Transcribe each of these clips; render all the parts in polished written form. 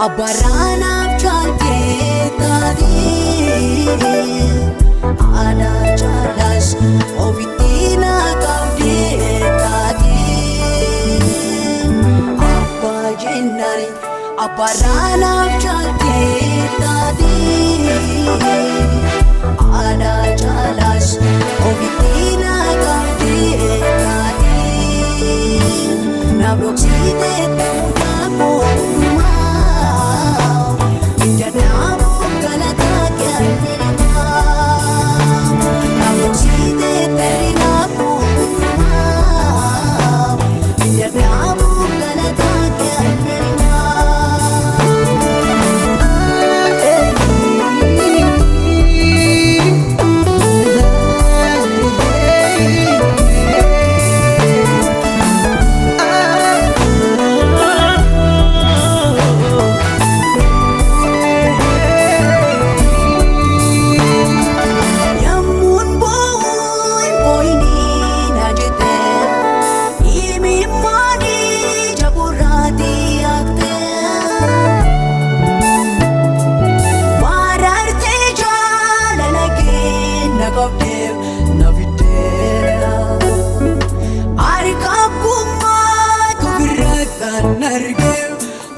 Abaraanaaf jaaltee taatee aadaa jaalaas ofitti na qabdee taatee abbaa jennaani abaraanaaf jaaltee taatee aadaa jaalaas ofitti na qabdee taatee naaf dhoksitee mudaa mootummaa.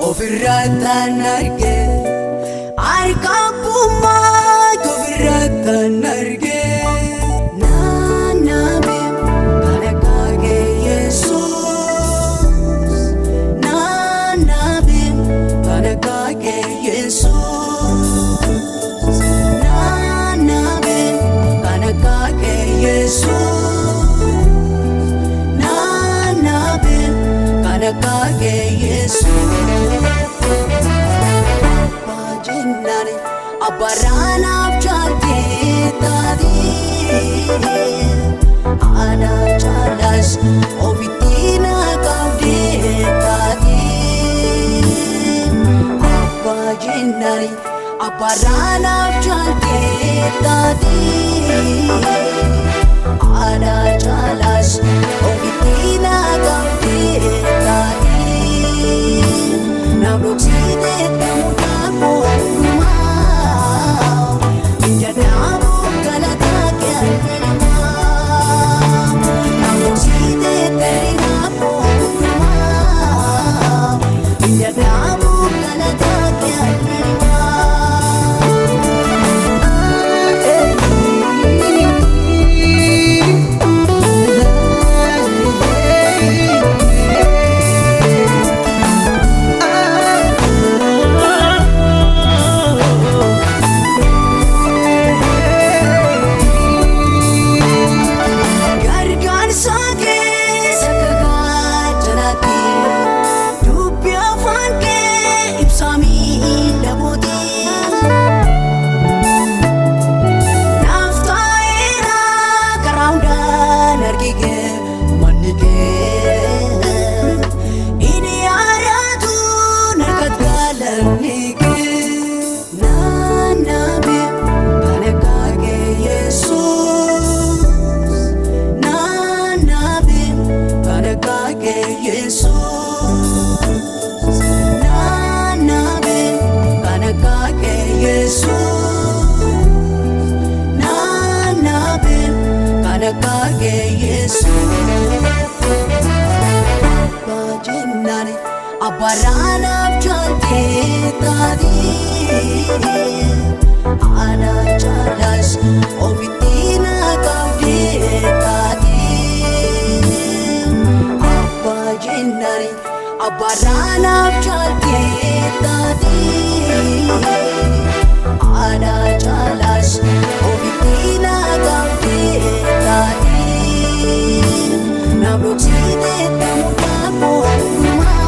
Ofirratan arge, arka puma ofirratan arge. Nanabe kanakage Jesus, nanabe kanakage Jesus, nanabe kanakage Jesus, nanabe kanakage Jesus. Abaraanaaf jaaltee taatee aadaa jaalaas ofitti na qabdee taatee abbaa jennaani abaraanaaf jaaltee taatee aadaa jaalaas ofitti na qabdee taatee naaf dhoksitee mudaa mootummaa. Abaraanaaf jaaltee taatee aadaa jaalaas ofitti na qabdee taatee abbaa jennaani abaraanaaf jaaltee taatee aadaa jaalaas ofitti na qabdee taatee naaf dhoksitee mudaa mootummaa.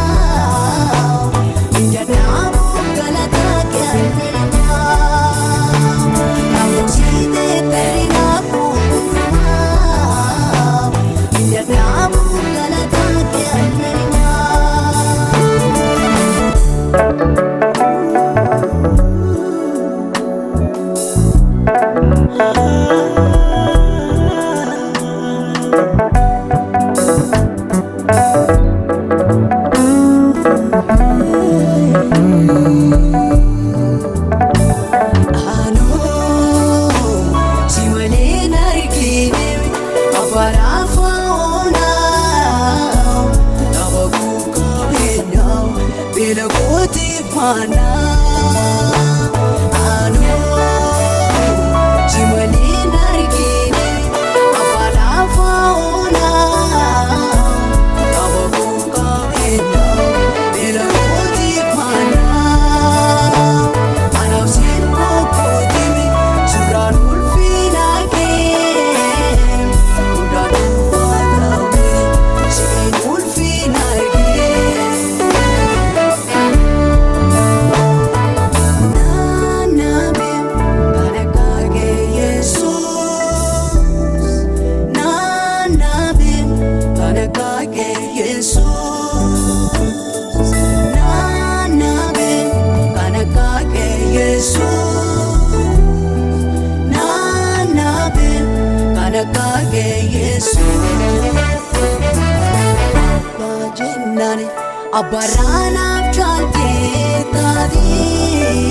Abaraanaaf jaaltee taatee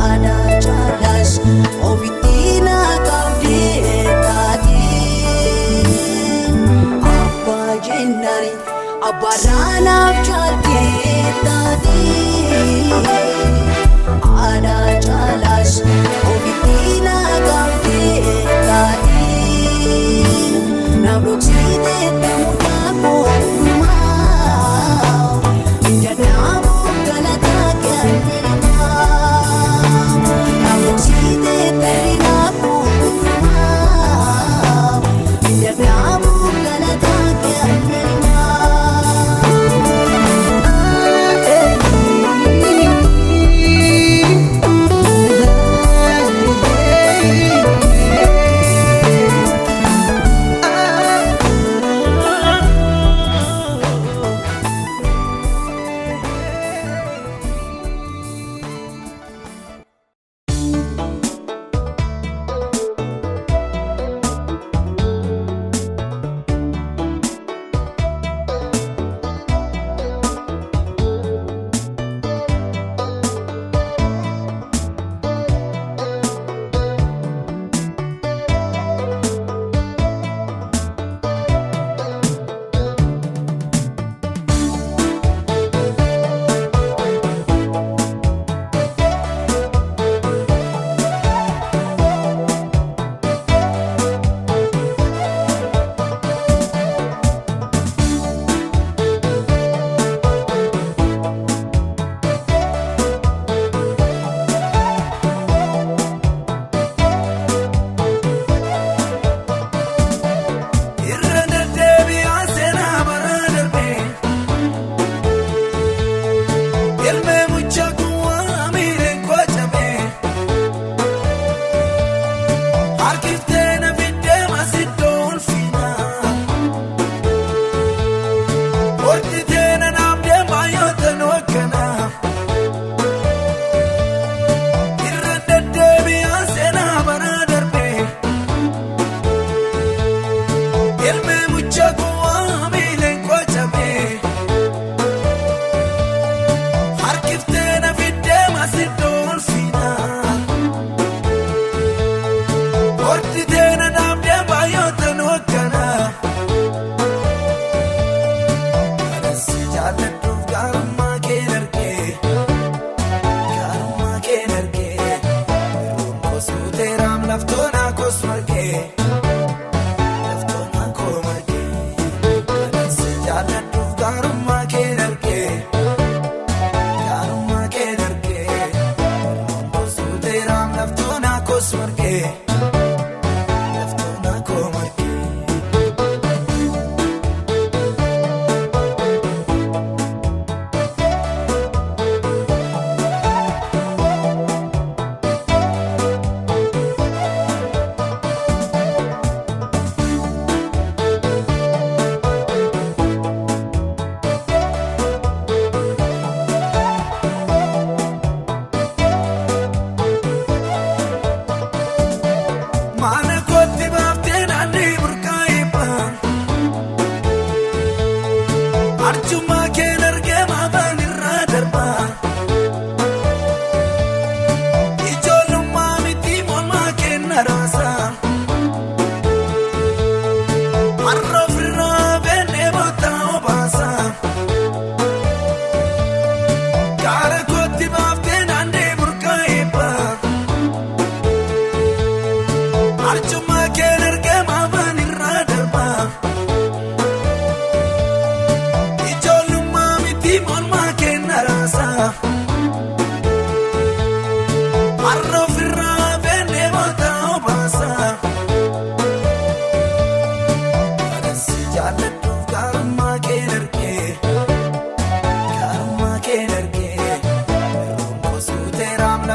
aadaa jaalaas ofitti naqabdee taatee abbaa jennaani abaraanaaf jaaltee taatee aadaa jaalaas ofitti naqabdee taatee naaf dhoksitee deemuudhaan mootummaa.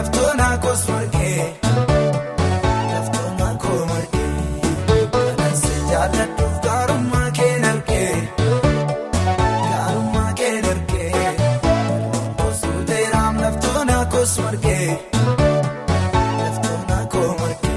naftoona kosmargee naftoona koomargee kanan si jaalladhuuf gaarummaa kee nargee gaarummaa kee nargee kosuu teeraam naftoona kosmargee naftoona koomargee.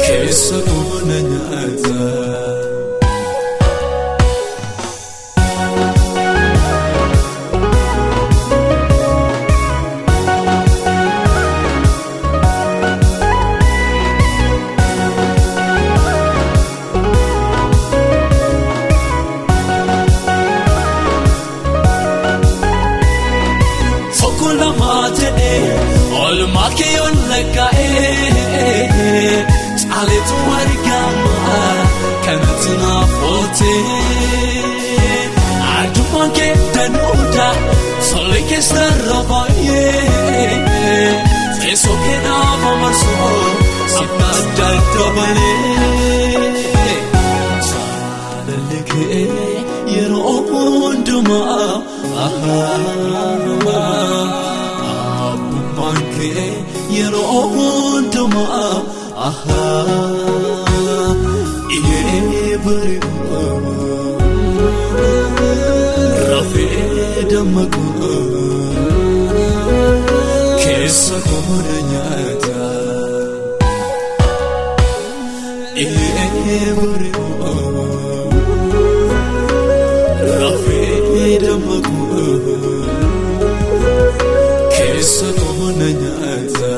Keessa goona nyaata. dabalee jaalalli kee yeroo hundumaa abbummaan kee yeroo hundumaa iyee bari'u rafee dammaqu keessa koona nyaata iyee bari'u rafee dammaqu keessa koona nyaata.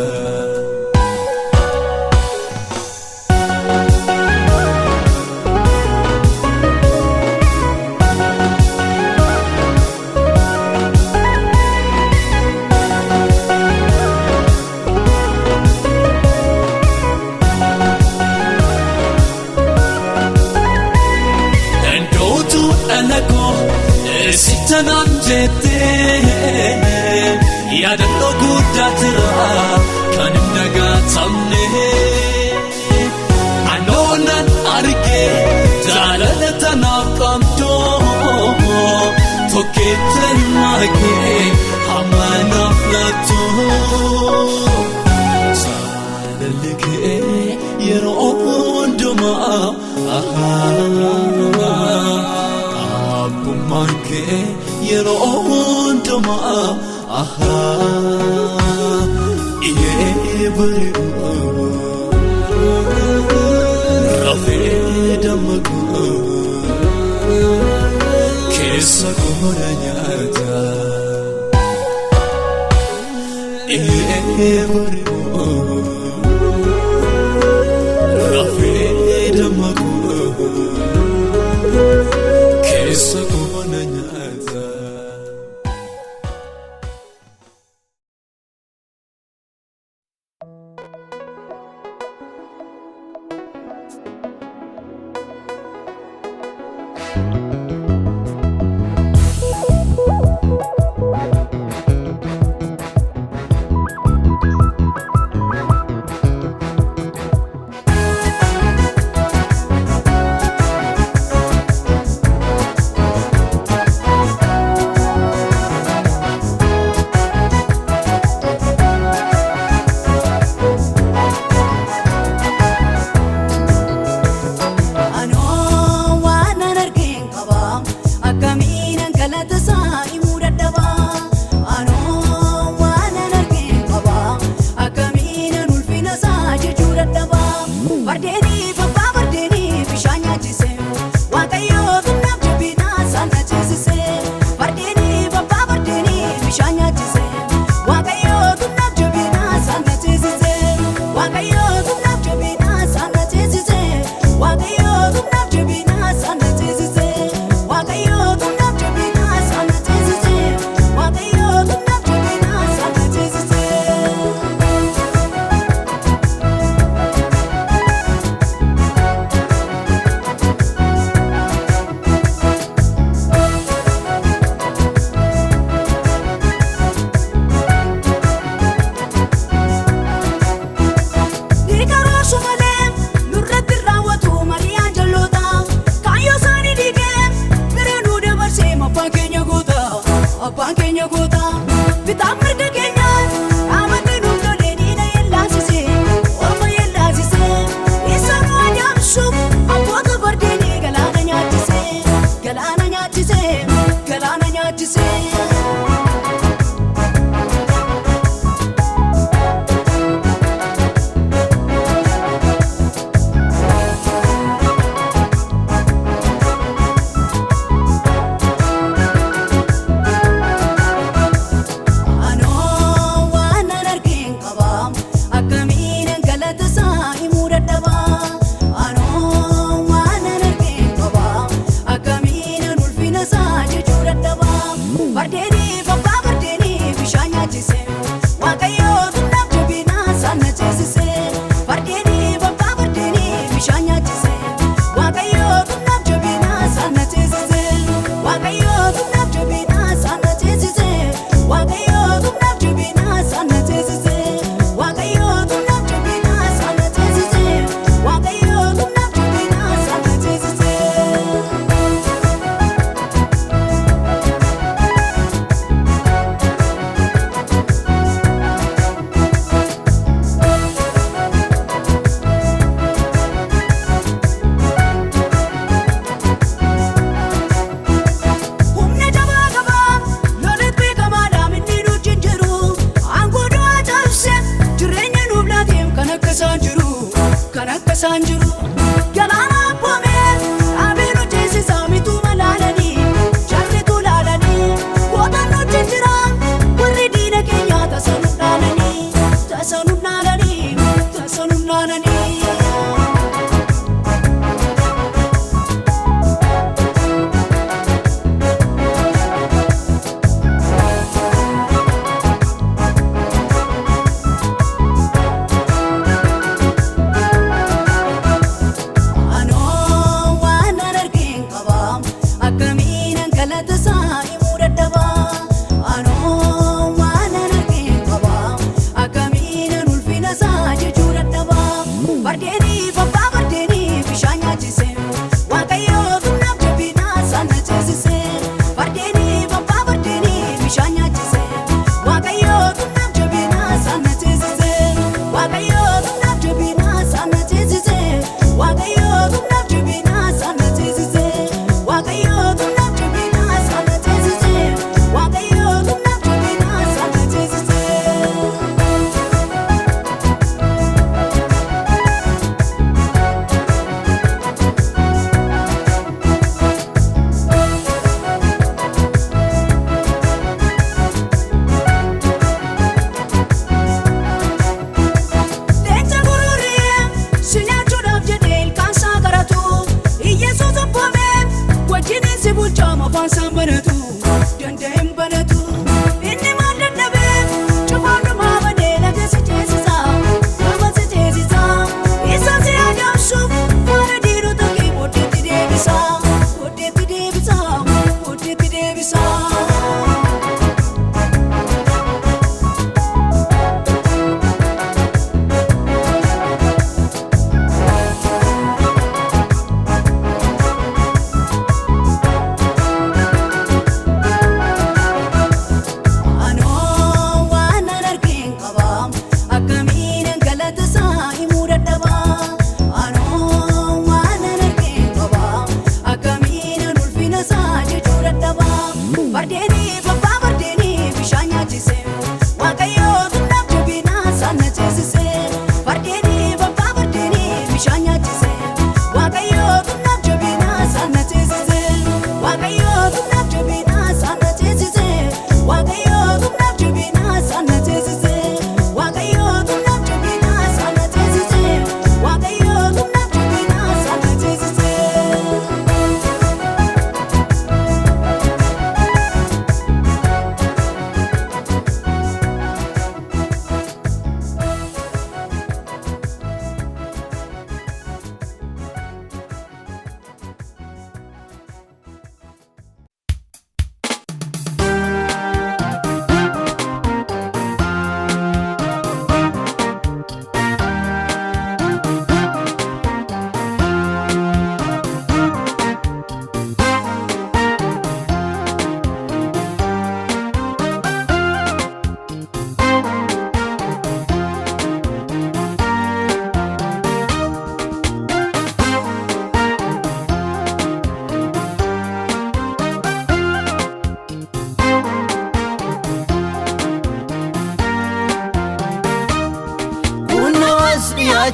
Sitanaan jettee yaadannoo guddaa jira kan hin dagaatamne anoonan argee jaalala tanaaf qabdoo tokkeetta himaa kee hamma naaf laattu jaalalli kee yeroo hundumaa abbummaan kee yeroo hundumaa iyee bari'u rafee dammaqu keessa koona nyaata iyee bari'u rafee dammaqu keessa koona nyaata. Afaan banatu danda'in banatu inni maal dadhabee cufaadhumaa badee laga si ceesisa nama si ceesisa isa si adamsu faana diinota kee booddeetti deebisa booddeetti deebisa booddeetti deebisa.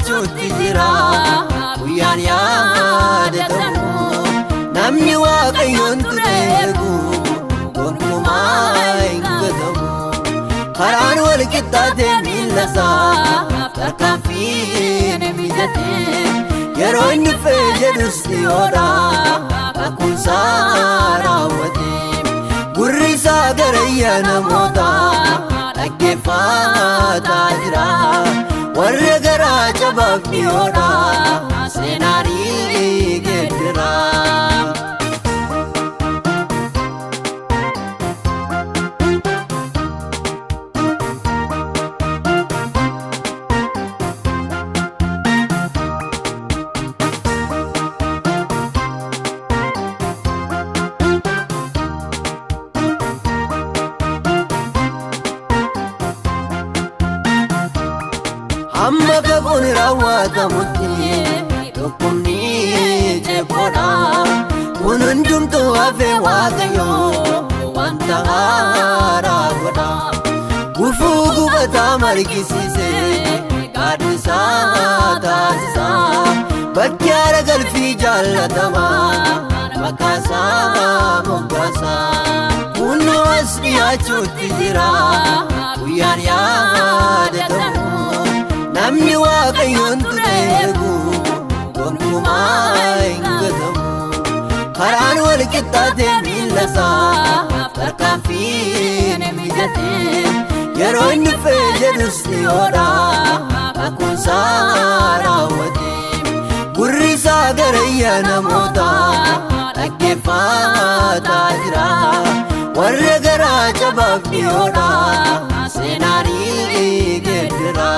Chutti jira guyaan yaadatamu namni waaqayyoon tuteegu gonkumaa hin gatamu karaan wal qixxaatee miillasaa tarkaanfiin mijatee yeroo inni dhufee jedhus dhiyoodha kakkuunsaa raawwatee gurri isaa garayya namoota dhaggeeffataa jira. Warra garaa jabaaf dhiyoodha seenaarii geeddiraa. Amma kakuun raawwatamutti tokkumni jeeqoodha kun hundumtuu hafee waaqayyoo wanta haaraa godha gufuu gubataa margisiisee gaaddisaa taasisaa bakki haara galfii jaallatamaa makkaasaa moggaasaa kunoo as dhiyaachuutti jira guyyaan yaadatamu. Namni waaqayyoon tuteegu gonkumaa hin gatamu karaan wal qixxaatee miillasaa tarkaanfiin mijatee yeroo inni dhufee jedhus dhiyoodha kakkuunsaa raawwatee gurri isaa garayya namoota dhaggeeffataa jira warra garaa jabaaf dhiyoodha seenaarii geeddiraa.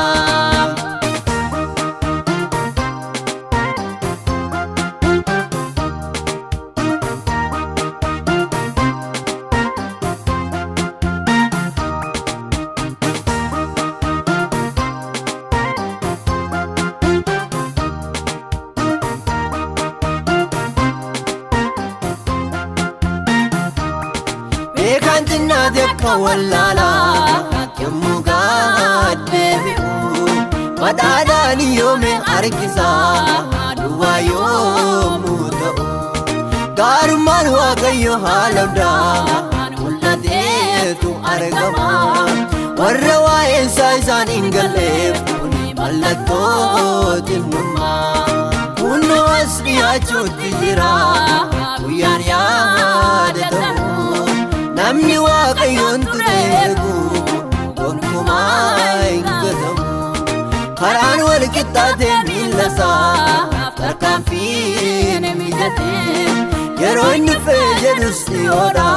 Dekka wallala yemmuu gaaddeebi'u badhaadhaan yoome harkisa duwwaa yommuu ta'u gaarummaan waaqayyo haala hundaan mul'ateetu argama warra waa'eensaa isaan hin galleef kuni mallattoo xinnummaa kunoo as dhiyaachuutti jira guyyaan yaadatamu. namni waaqayyoon tureegu gonkumaa hin gatamu. Karaan wal qixxaatee miilla isaa tarkaanfiin mijatee yeroo inni dhufee jedhus dhiyoodha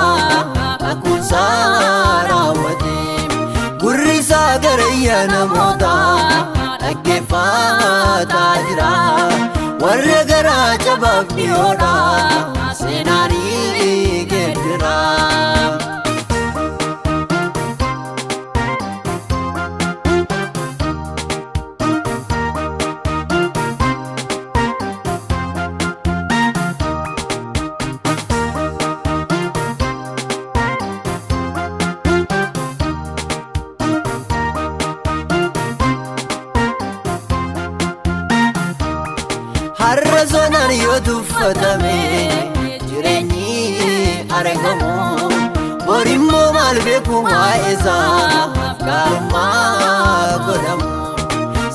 kakkuunsaa raawwatee gurri isaa garayya namoota dhaggeeffataa jira. Warra garaa cabaaf dhiyoodha seenaanii geeddira. Har'a zoonaan yoo tuffatame jireenyi argamu borimmoo maal beeku waa'eesaa gaarummaa godhamu.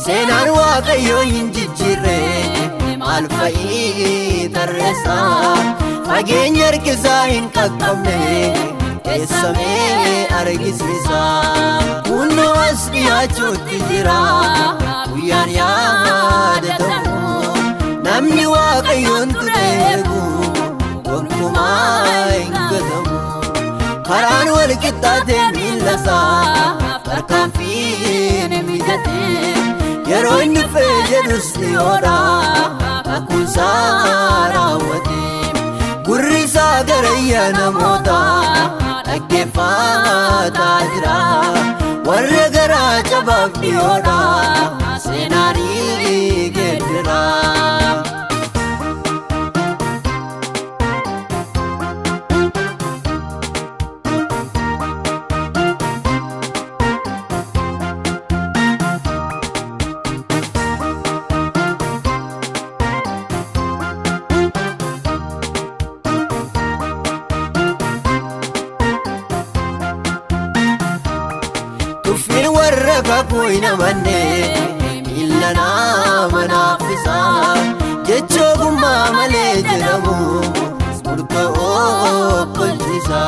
Seenaan waaqayyoo hin jijjiirre maal fa'ii tarreessaa fageenya harkisaa hin qaqqabne eessamee argisiisa. Hundoo as dhiyaachuutti jira guyyaan yaadatamu. Namni waaqayyoon tureegu gonkumaa hin gatamu. Karaan wal qixxaatee miilla isaa tarkaanfiin mijatee yeroo inni dhufee jedhus dhiyoodha kakkuunsaa raawwatee gurri isaa garayya namoota dhaggeeffataa jira. Warra garaa cabaaf dhiyoodha seenaanii geeddira. Tuffiin warra kakuu hin amanne miilla nama naaffisa. Jecha ogummaa malee jedhamu murtoo kolchisa.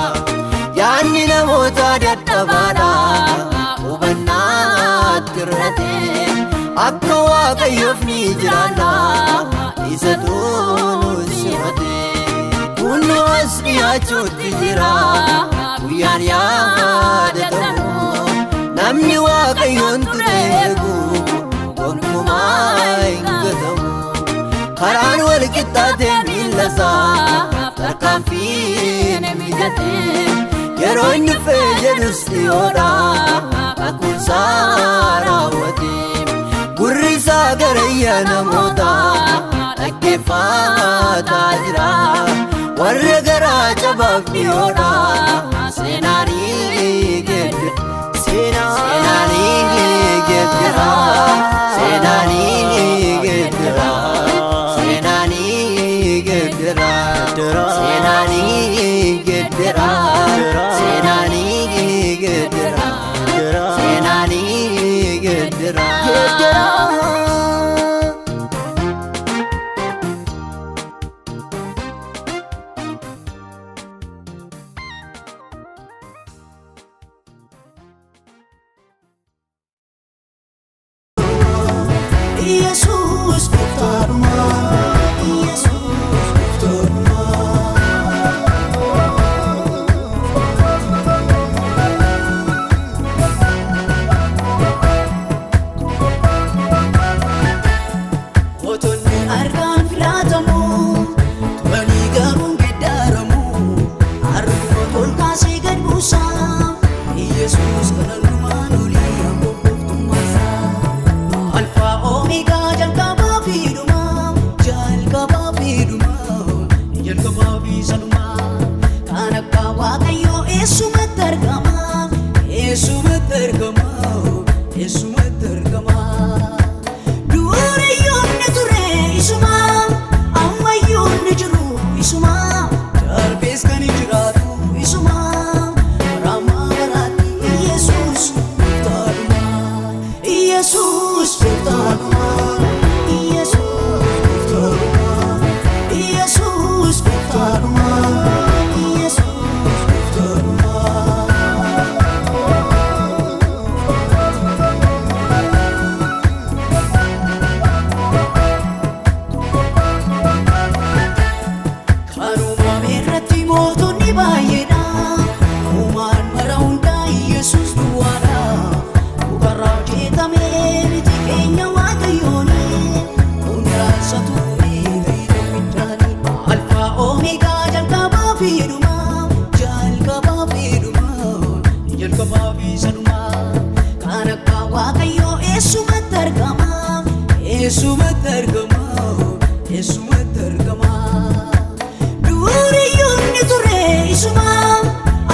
Yaanni namoota dadhabaadha hubannaatti hir'ate. Akka waaqayyoof ni jiraanna isatu nu simate. Hundoo as dhiyaachuutti jira guyyaan yaadatamu. Namni waaqayyoon tureegu gonkumaa hin gatamu. Karaan wal qixxaatee miilla isaa tarkaanfiin mijatee yeroo inni dhufee jedhus dhiyoodha kakkuunsaa raawwatee gurri isaa garayya namoota dhaggeeffataa jira. Warra garaa cabaaf dhiyoodha seenaanii geeddira. Seenaanii geeddira. Seenaanii geeddira. Seenaanii geeddira. Seenaanii geeddira. Seenaanii geeddira. Seenaanii geeddira. Jesus, Victoruma, Jesus, Victoruma. fiiduma jalqabaa fiiduma jalqabaa fiisaduma kan akka waaqayyoo eessumatti argama eessumatti argama eessumatti argama duriyyuu ni ture isuma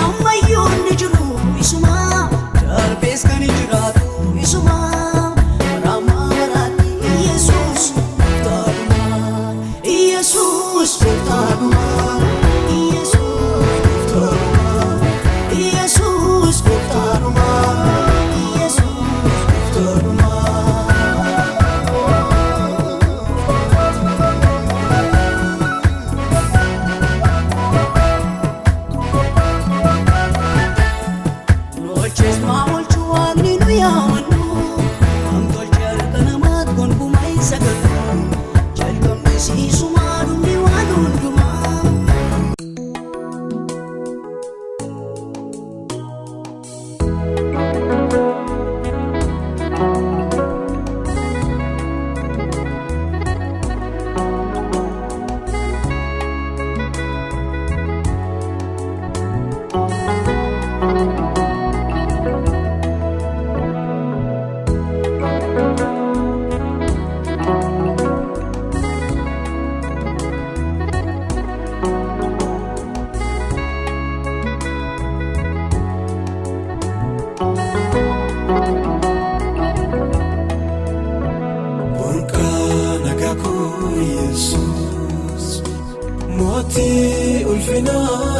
ammayyuu ni jiru isuma darbees kan jiraatu isuma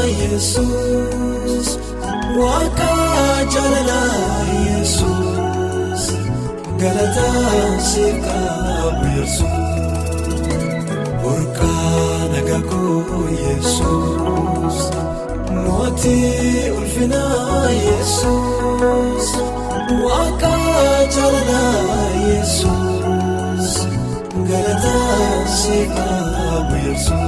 Jesus, Waka Jalala Jesus, Galata Sika Jesus, Urka Nagaku Jesus, Moti Ulfina Jesus, Waka Jalala Jesus, Galata Sika Jesus.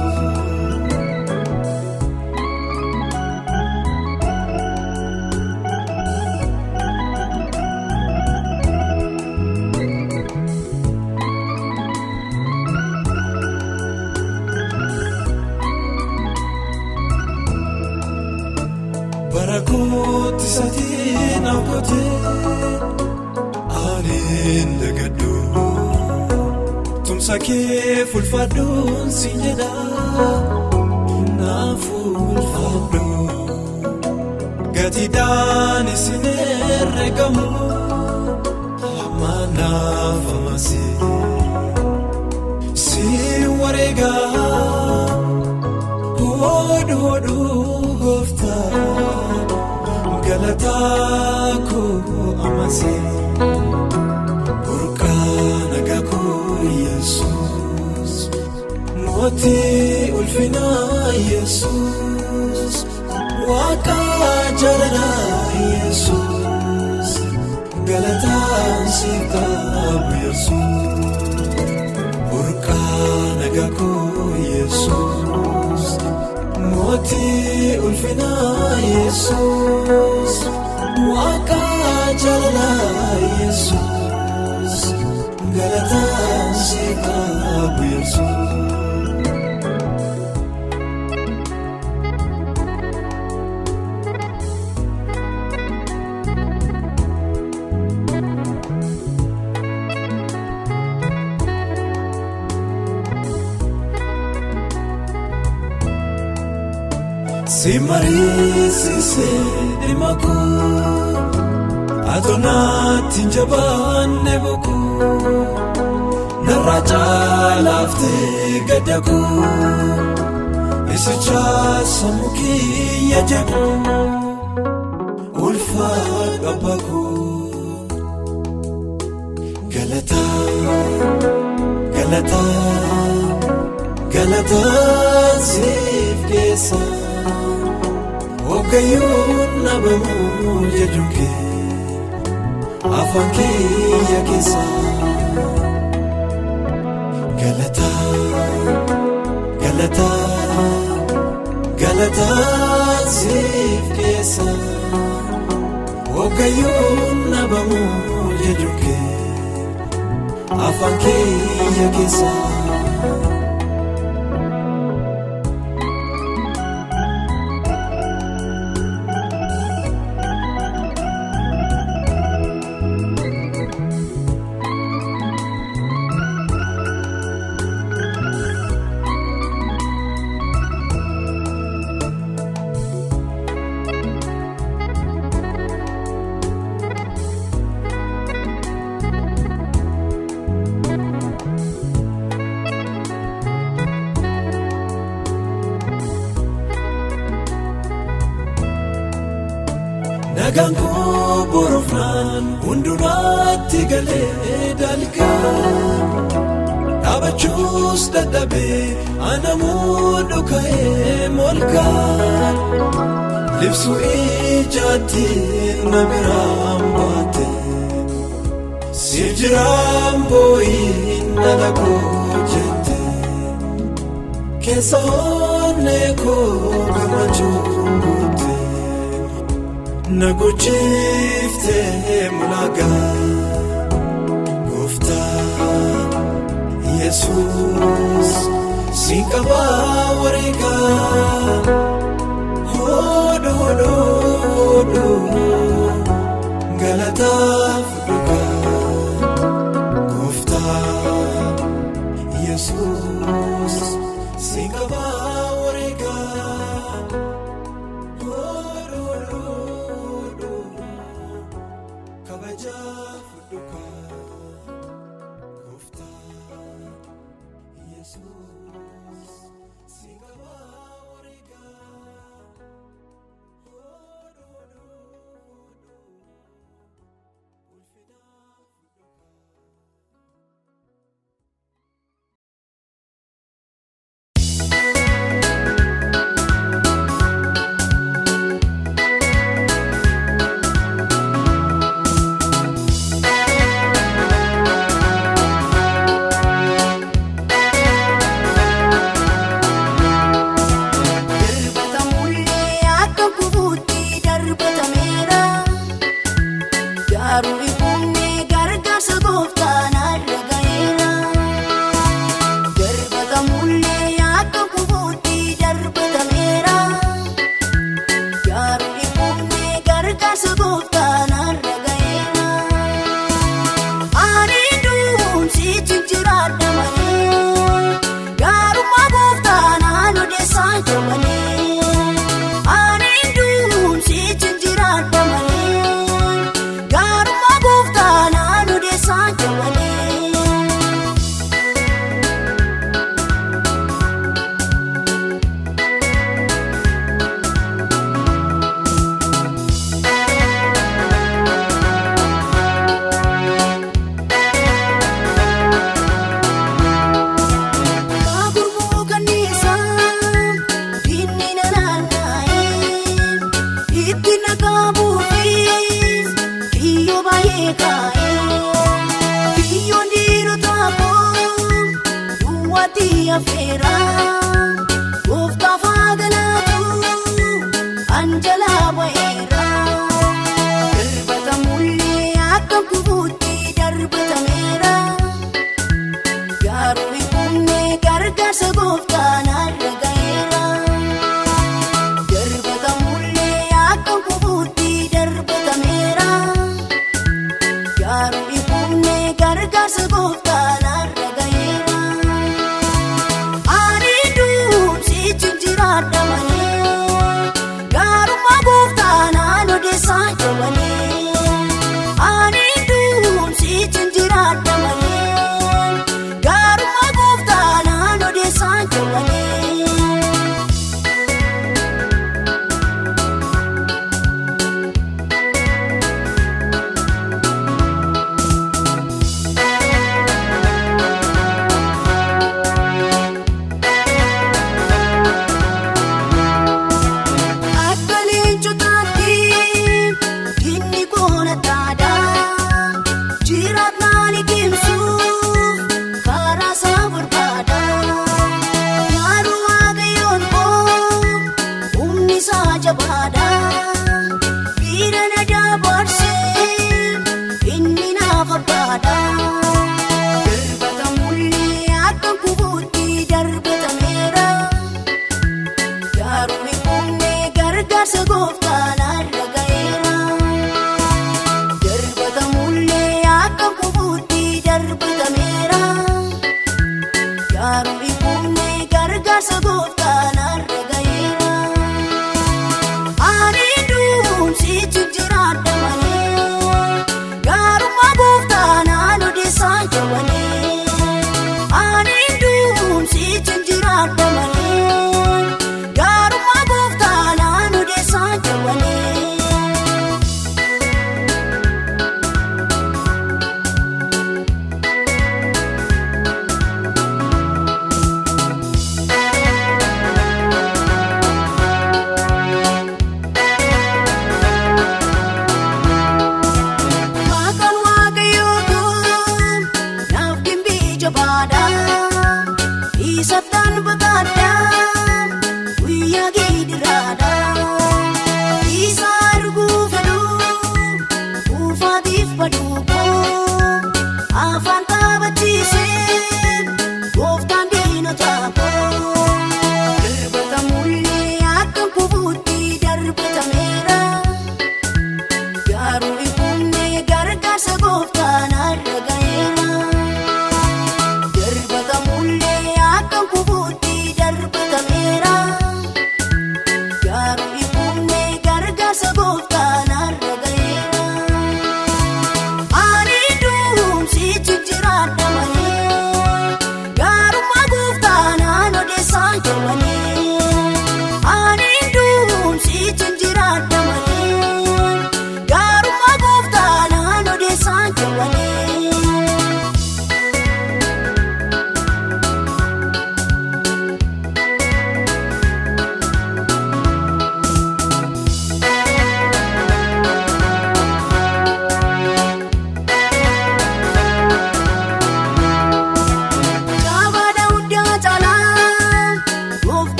Barakooti satiin abbootee aaneen dagadhoo tumsa kee fulfadhuun siin jedha naaf fulfadhoo gatiidhaan isin herregamu amma naaf amasee si wareegaa hodhu gooftaa. Galata ko amase Burka nagako Jesus Moti ulfina Jesus Waka jalala Jesus Galata sita Jesus Burka nagako Jesus Moti ulfina Jesus Waka jalala Jesus Galata sika Jesus Simarisi dimaku Adonati jabanne boku Naraja lafte gadaku Isicha samuki yajabu Ulfa gabaku Galata Galata Galata sifkesa Ogayun nabamu yajuke Afanki yakesa Galata Galata Galata sifkesa Ogayun nabamu yajuke Afanki yakesa nagaan koo borofnaan hundumaatti galee dalgaa dhaabachuus dadhabee anamuu dhuka'ee molkaa libsuu ijaatiin na biraan baate siif jiraan boo'iin dhala koo jette keessa onnee koo gammachuun guute na gochiiftee mul'agaa gooftaa Yesuus si qabaa wareegaa hodhu galataaf dhugaa gooftaa Yesuus si qabaa wareegaa hodhu kabajaaf dhugaa gooftaa Yesuus si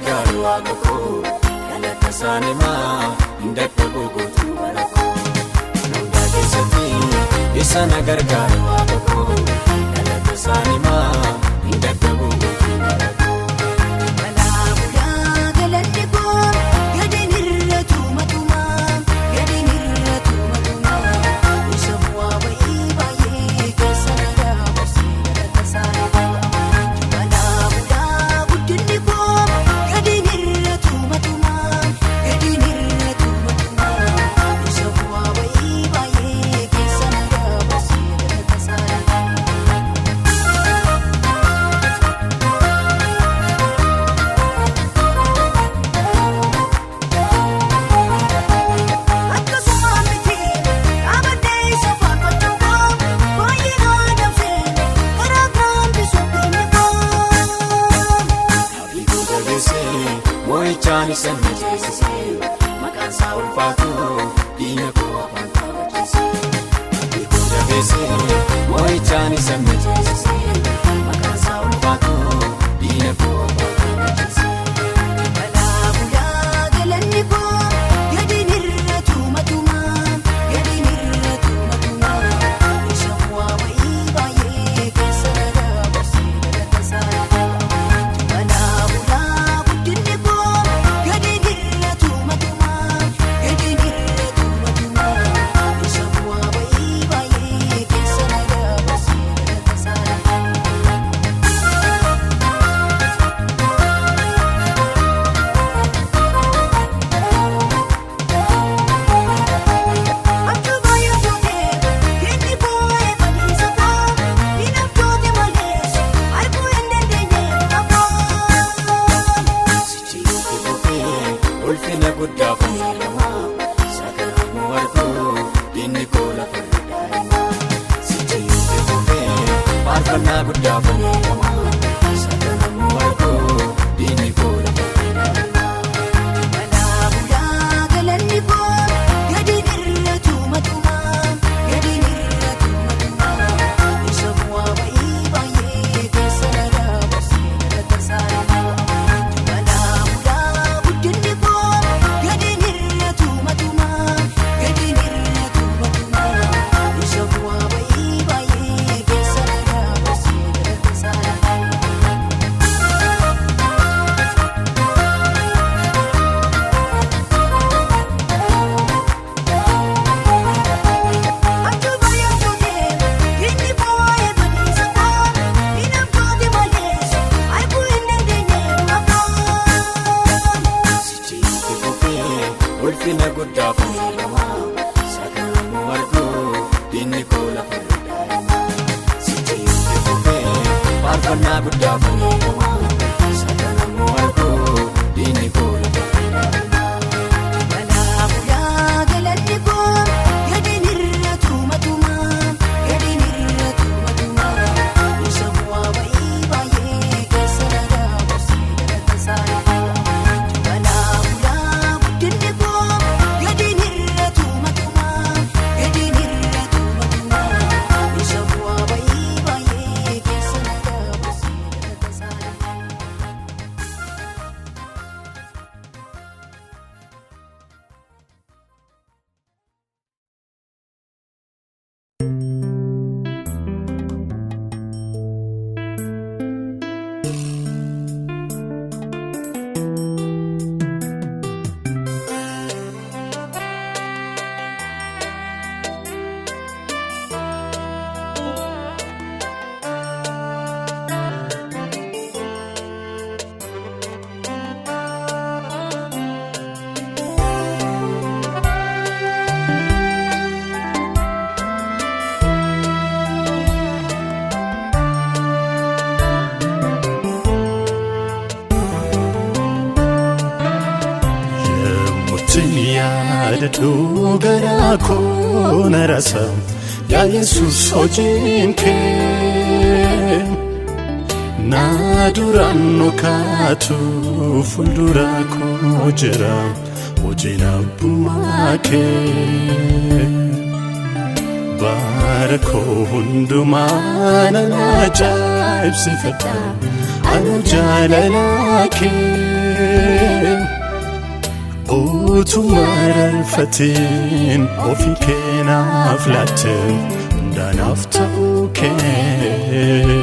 gargaaru waaqa koo galata isaanimaa hin dadhabu guutuu bara koo hundaa keessatti isa na gargaaru waaqa koo galata isaanimaa hin dadhabu guutuu bara koo. Mo'ichaani sanni jeesisee maqaan isaa ulfaatu diina koo afaan qabachiisee biqiltuu jabeessee mo'ichaani sanni jeesisee maqaan isaa ulfaatu diina koo afaan qabachiisee. Balaa bulaa galanni koo gadiin irra tuumatumaa gadiin irra tuumatumaa isa bu'aa wayii baay'ee keessa dabarsee galata isaa. Balaa bulaa guddinni koo gadiin irra tuumatumaa gadiin irra tuumatumaa isa bu'aa wayii baay'ee keessa dabarsee galata isaa. Achuu baay'ee tootee kenni boo'ee fadhiisa koo diinaf toote malees arguu hin dandeenye afaan. Sichiitti kufee ulfina guddaa fayyadamaa sakaramu arguu diinni koo lafa daa'ima. Sichiitti kufee faarfannaa guddaa fayyadamaa sakaramu arguu diinni koo lafa daa'ima. Balaa bulaa galanni koo gadiin irra tuumatumaa gadiin irra tuumatumaa isa bu'aa wayii baay'ee keessa dabarsee galata isaa. Balaa bulaa guddinni koo gadiin irra tuumatumaa gadiin irra tuumatumaa isa bu'aa wayii baay'ee keessa dabarsee galata isaa. Achuu baay'ee tootee kenni boo'ee fadhiisa koo diinaf toote malees arguu hin dandeenye afaan. Sichiitti kufee ulfina guddaa fayyadamaa sakaramu arguu diinni koo lafa daa'ima. Sichiitti kufee faarfannaa guddaa fayyadamaa sakaramu arguu diinni koo lafa daa'ima. Balaa bulaa galanni koo gadiin irra tuumatumaa gadiin irra tuumatumaa isa bu'aa wayii baay'ee keessa dabarsee galata isaa. Balaa bulaa guddinni koo gadiin irra tuumatumaa gadiin irra tuumatumaa isa bu'aa wayii baay'ee keessa dabarsee galata isaa. yaadadhu garaa koo na rasa yaa Yesuus hojiin kee na duraan nu kaatu fuuldura koo jira hojiin abbummaa kee bara koo hundumaa nan ajaa'ibsifadha anu jaalala kee utuma rarfatiin ofii keenaaf laatte hundaanaaf ta'uu kee.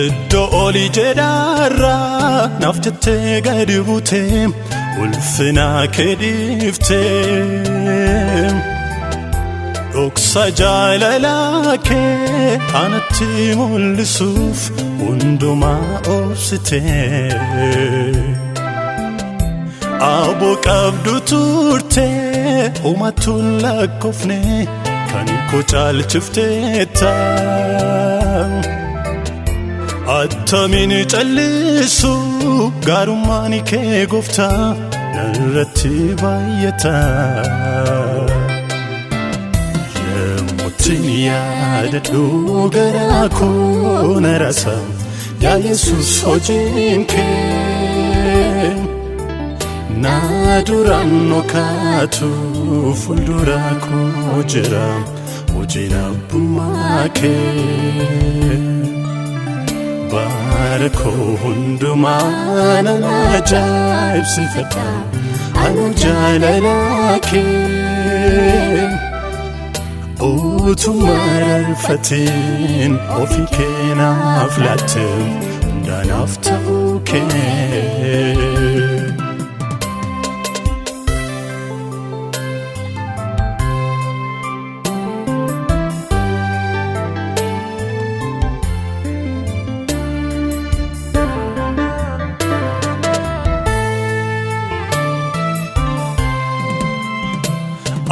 Iddoo olii jedhaarraa naaf jettee gadi buutee ulfinaa kee dhiiftee dhoksa jaalalaa kee anatti mul'isuuf hundumaa obsitee aboo qabdu turtee homatuun lakkoofne kan koo caalchifteetta. Attamiin callisu gaarummaan kee gooftaa narratti baay'ata. Yemmuttiin yaadadhu garaa koo na rasa yaa Yesuus hojiin kee na duraan dhokatu fuuldura koo jira hojiin abbummaa kee. Barakoo hundumaan ajaa'ibsifadha anu jaalala kee utuma rarfatiin ofii keenaaf laatte hundaanaaf ta'uu kee.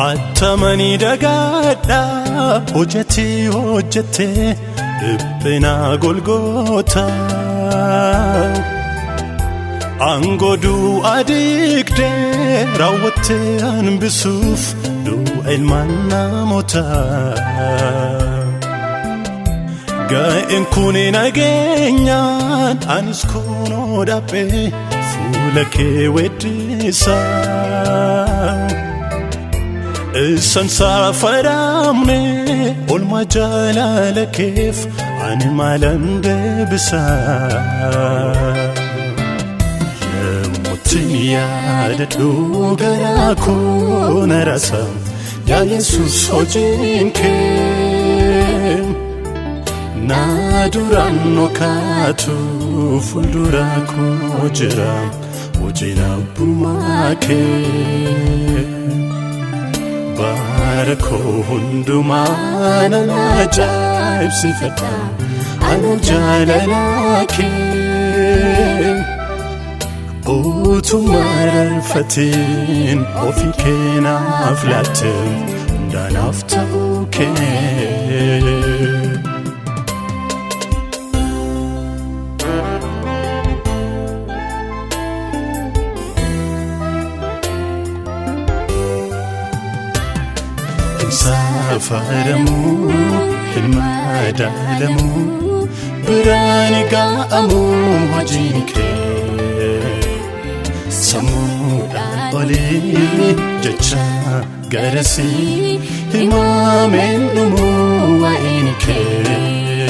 Attamanii dagaadha hojjetii hojjettee dhiphina golgoota aangoo du'a diigdee raawwattee hanbisuuf du'a ilmaan namootaa. Ga'een kun nageenyaan anis kunoo dhaphee fuula kee weeddisaa. Isan saafaramne olma jaalala keef ani maalan deebisaa. Yemmuttiin yaadadhu garaa koo na rasa yaa Yesuus hojiin kee na duraan dhokatu fuuldura koo jira hojiin abbummaa kee. Barakoo hundumaan ajaa'ibsifadha anu jaalala kee utuma rarfatiin ofii keenaaf laatte hundaanaaf ta'uu kee. Saafaramu ilma daalamu biraan ga'amu hojiin kee sammuudhaan olii jecha garasii himameen dhumu waa'een kee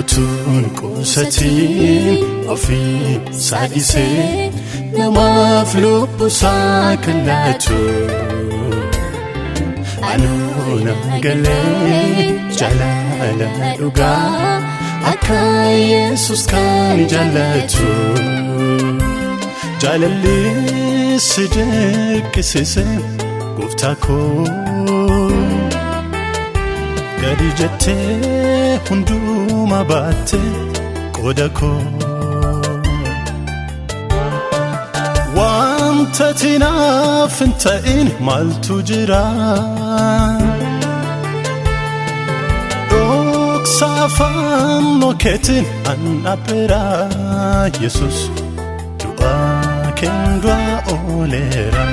utuun qusatiin ofii saadhisee namaaf lubbusaa kan laatu. Anuuna galee jaalala dhugaa akka Yesuus kan jaallatu jaalalli si dirqisiise gooftaa koo gadi jettee hunduma baatte qooda koo. Wanta tinaaf hin ta'in maaltu jira dhoksa afaan keetiin an dhaabbeera Yesuus du'aa keen du'aa ooleera.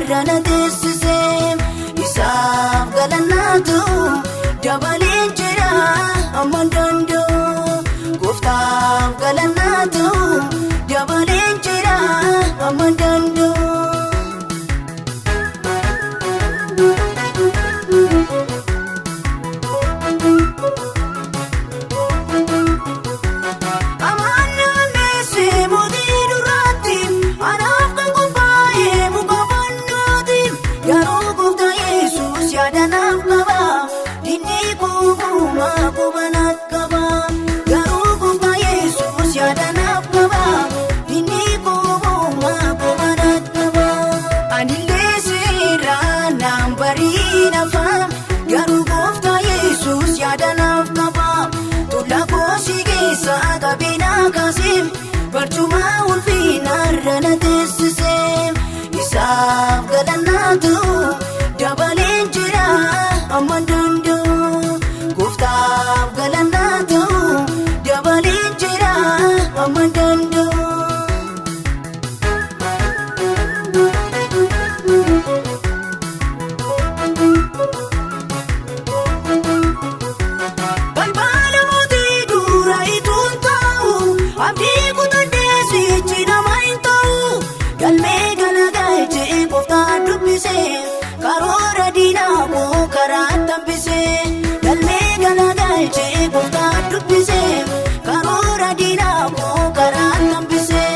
narrana teessise isaaf galannaatu dabaleen jira amma danda'u gooftaaf galannaatu dabaleen jira amma danda'u. Barcuma ulfina narrana teessise isaaf galannaatu dabaleen jira amma danda'u gooftaaf galannaatu dabaleen jira amma danda'u. Karoora diinaa koo karaa tambisee galmee galagalchee gooftaa dubbisee karoora diinaa koo karaa tambisee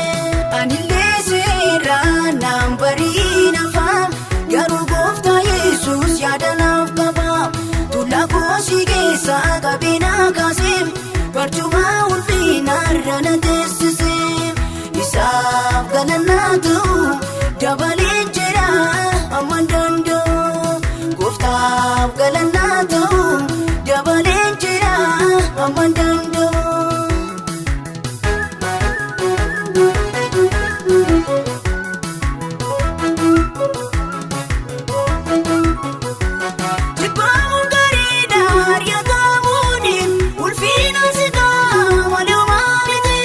anillee seeraan naan bariin afaan garuu gooftaa Yesuus yaada naaf qaba tullaa koosii keessaa qabeenaa kaasee barcuma ulfina narrana teessisee isaaf galannaatu dabaleen jira amma danda'u gooftaaf galannaatu dabaleen jira amma danda'u. Jibbaamuun gareedha ari'atamuuni ulfina sitaa walumaa miti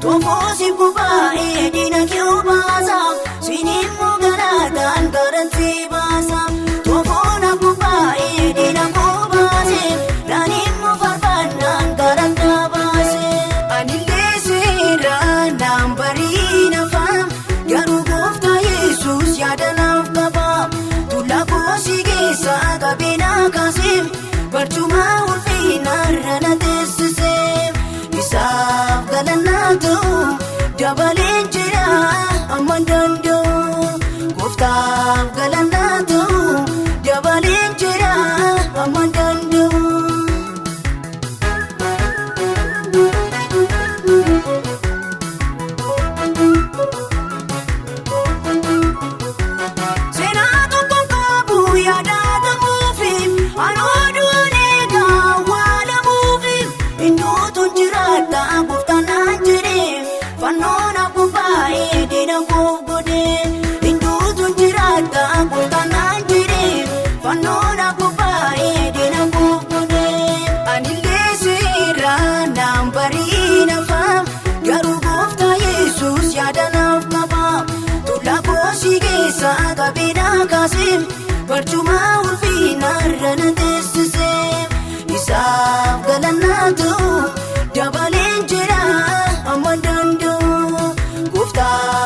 toofoo si bubaa'ee diina kee baasa sinimmoo galataan garantii baasa toofoon abbubaa'ee diina koo baase naanimmoo farfannaan garantaa baase anillee seeraan naan bariin afaan garuu gooftaa Yesuus yaada naaf qaba tullaa koosii keessaa qabeenaa kaasee barcuma ulfina narrana teessisee isaaf galannaatu dabaleen jira amma danda'u gooftaaf galannaatu dabaleen jira amma danda'u. Seenaa tokkoon qabu yaadatamuufi anooduun eegaa waalamuufi hinduutuun jiraata gooftaan naan jedhee fannoon abbubaa'ee diina koo godhee hinduutuun jiraata gooftaan naan jedhee fannoon abbubaa'ee diina koo godhee anillee seeraan naan bariin afaan garuu gooftaa Yesuus yaada naaf qaba tullaa koosii keessaa qabeenaa kaasee barcuma ulfina narrana teessisee isaaf galannaatu dabaleen jira amma danda'u gooftaa.